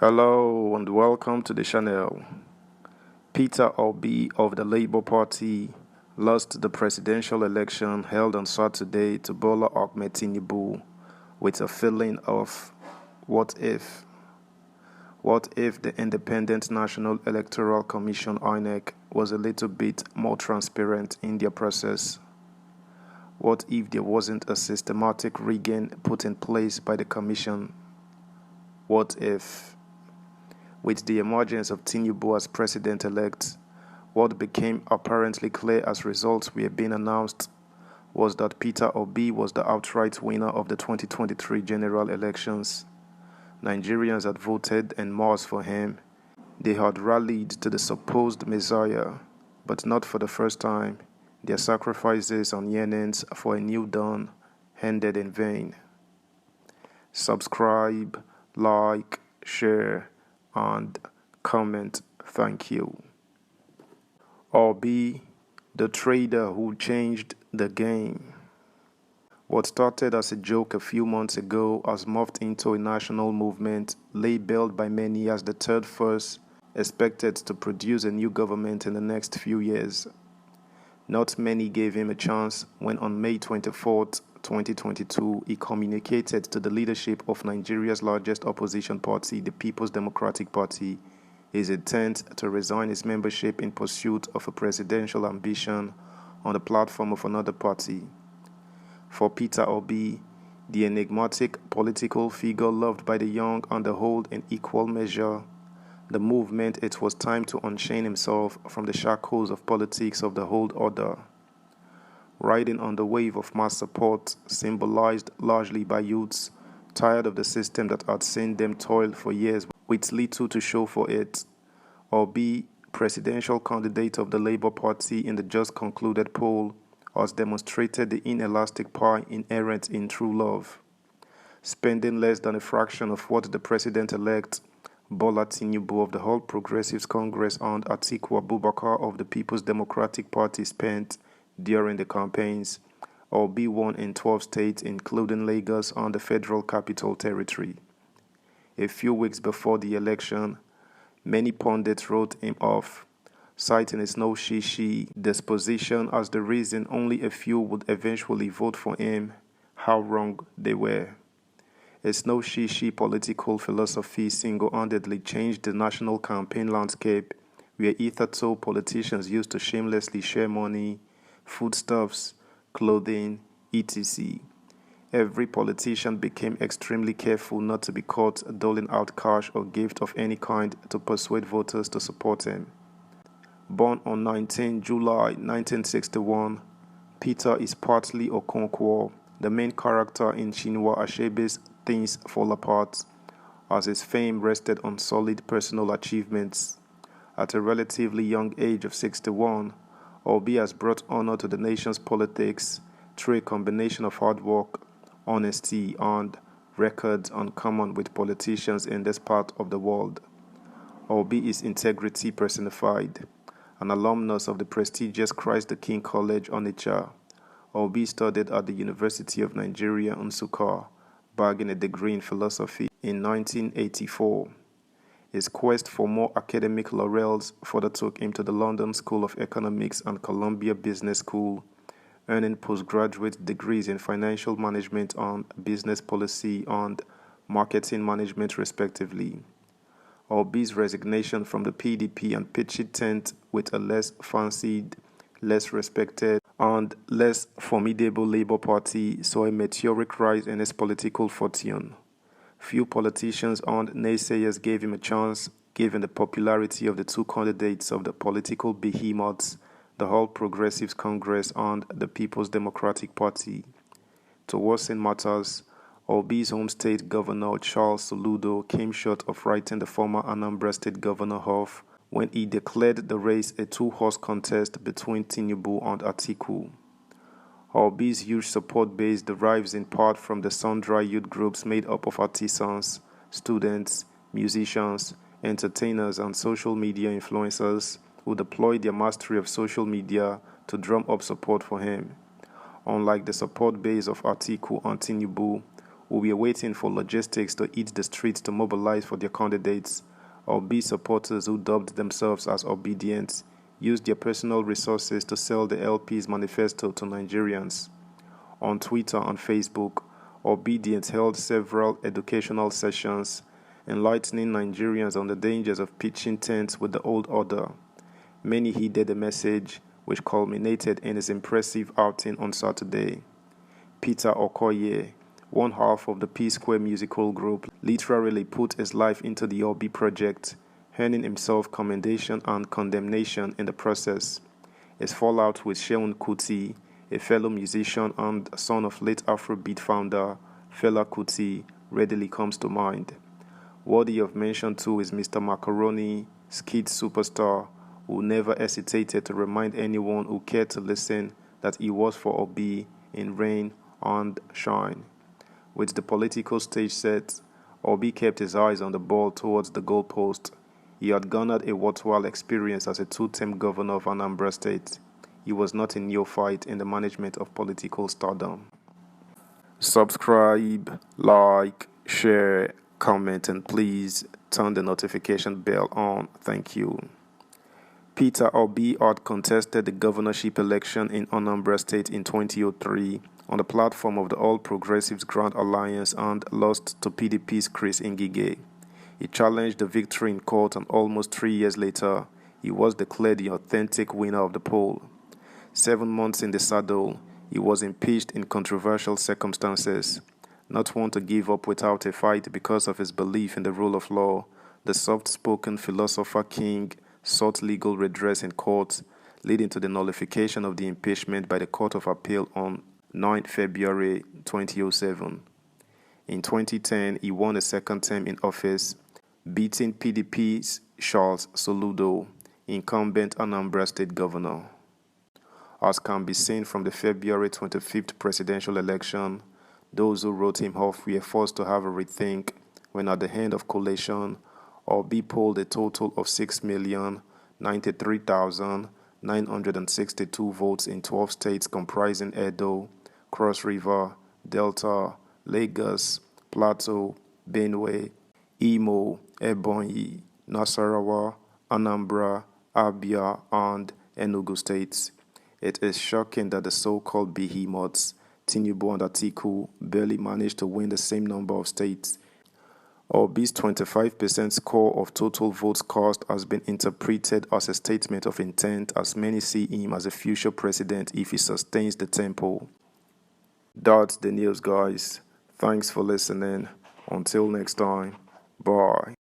Hello and welcome to the channel. Peter Obi of the Labour Party lost the presidential election held on Saturday to Bola Ahmed Tinubu with a feeling of what if? What if the Independent National Electoral Commission (INEC) was a little bit more transparent in their process? What if there wasn't a systematic rigging put in place by the commission? What if, with the emergence of Tinubu as president-elect, what became apparently clear as results were being announced was that Peter Obi was the outright winner of the 2023 general elections. Nigerians had voted en masse for him. They had rallied to the supposed messiah, but not for the first time. Their sacrifices and yearnings for a new dawn ended in vain. Subscribe, like, share, and comment. Thank you. Obi, the trader who changed the game. What started as a joke a few months ago has morphed into a national movement labeled by many as the third force expected to produce a new government in the next few years. Not many gave him a chance when on May 24, 2022, he communicated to the leadership of Nigeria's largest opposition party, the People's Democratic Party, his intent to resign his membership in pursuit of a presidential ambition on the platform of another party. For Peter Obi, the enigmatic political figure loved by the young and the old in equal measure, the move meant it was time to unchain himself from the shackles of politics of the old order. Riding on the wave of mass support, symbolized largely by youths, tired of the system that had seen them toil for years with little to show for it, Obi, presidential candidate of the Labour Party in the just concluded poll, has demonstrated the inelastic power inherent in true love. Spending less than a fraction of what the president-elect Bola Tinubu of the All Progressives Congress and Atiku Abubakar of the People's Democratic Party spent during the campaigns, Obi won in 12 states including Lagos and the Federal Capital Territory. A few weeks before the election, many pundits wrote him off, citing his no-shishi disposition as the reason only a few would eventually vote for him. How wrong they were. His no-shishi political philosophy single-handedly changed the national campaign landscape, where hitherto politicians used to shamelessly share money, foodstuffs, clothing, etc. Every politician became extremely careful not to be caught doling out cash or gift of any kind to persuade voters to support him. Born on 19 July 1961, Peter is partly Okonkwo, the main character in Chinua Achebe's Things Fall Apart, as his fame rested on solid personal achievements. At a relatively young age of 61, Obi has brought honor to the nation's politics through a combination of hard work, honesty, and records uncommon with politicians in this part of the world. Obi is integrity personified. An alumnus of the prestigious Christ the King College, Onitsha, Obi studied at the University of Nigeria, Nsukka, bagging a degree in philosophy in 1984. His quest for more academic laurels further took him to the London School of Economics and Columbia Business School, earning postgraduate degrees in financial management and business policy and marketing management respectively. Obi's resignation from the PDP and pitchy tent with a less fancied, less respected, and less formidable Labour Party saw a meteoric rise in his political fortune. Few politicians and naysayers gave him a chance, given the popularity of the two candidates of the political behemoths, the All Progressives Congress and the People's Democratic Party. To worsen matters, Obi's home state governor Charles Soludo came short of writing the former Anambra State governor off when he declared the race a two-horse contest between Tinubu and Atiku. Obi's huge support base derives in part from the sundry youth groups made up of artisans, students, musicians, entertainers, and social media influencers who deploy their mastery of social media to drum up support for him. Unlike the support base of Atiku and Tinubu, will be waiting for logistics to hit the streets to mobilize for their candidates. Obi supporters who dubbed themselves as Obedient used their personal resources to sell the LP's manifesto to Nigerians. On Twitter and Facebook, Obedient held several educational sessions, enlightening Nigerians on the dangers of pitching tents with the old order. Many heeded the message, which culminated in his impressive outing on Saturday. Peter Okoye, one half of the P-Square musical group, literally put his life into the Obi project, earning himself commendation and condemnation in the process. His fallout with Seun Kuti, a fellow musician and son of late Afrobeat founder Fela Kuti, readily comes to mind. Worthy of mention too is Mr. Macaroni, skit superstar, who never hesitated to remind anyone who cared to listen that he was for Obi in rain and shine. With the political stage set, Obi kept his eyes on the ball towards the goalpost. He had garnered a worthwhile experience as a two-term governor of Anambra State. He was not a neophyte in the management of political stardom. Subscribe, like, share, comment, and please turn the notification bell on. Thank you. Peter Obi had contested the governorship election in Anambra State in 2003 on the platform of the All Progressives Grand Alliance and lost to PDP's Chris Ngige. He challenged the victory in court, and almost 3 years later, he was declared the authentic winner of the poll. 7 months in the saddle, he was impeached in controversial circumstances. Not one to give up without a fight because of his belief in the rule of law, the soft-spoken philosopher king sought legal redress in court, leading to the nullification of the impeachment by the Court of Appeal on 9 February 2007. In 2010, he won a second term in office, beating PDP's Charles Soludo, incumbent Anambra State Governor. As can be seen from the February 25th presidential election, those who wrote him off were forced to have a rethink when at the end of collation, Obi polled a total of 6,093,962 votes in 12 states comprising Edo, Cross River, Delta, Lagos, Plateau, Benue, Imo, Ebonyi, Nasarawa, Anambra, Abia, and Enugu states. It is shocking that the so-called behemoths, Tinubu and Atiku, barely managed to win the same number of states. Obi's 25% score of total votes cast has been interpreted as a statement of intent, as many see him as a future president if he sustains the tempo. That's the news, guys. Thanks for listening. Until next time, bye.